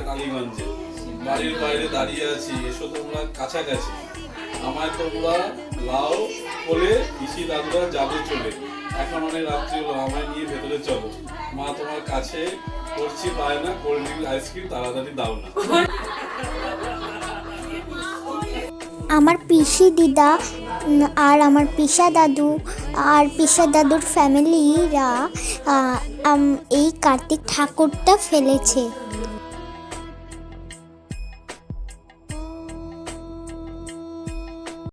টালিগঞ্জে। বাড়ির বাইরে দাঁড়িয়ে আছি, এসো তোমরা কাছাকাছি। আমায় তোমরা লাও কোলে, পিসি দাদুরা যাবে চলে। এখন অনেক রাত্রি হলো, আমায় নিয়ে ভেতরে চলো। মা তোমার কাছে করছি পায় না, কোল্ড ড্রিঙ্ক আইসক্রিম তাড়াতাড়ি দাও না। আমার পিসি দিদা আর আমার পিসা দাদু আর পিসা দাদুর ফ্যামিলিরা এই কার্তিক ঠাকুরটা ফেলেছে।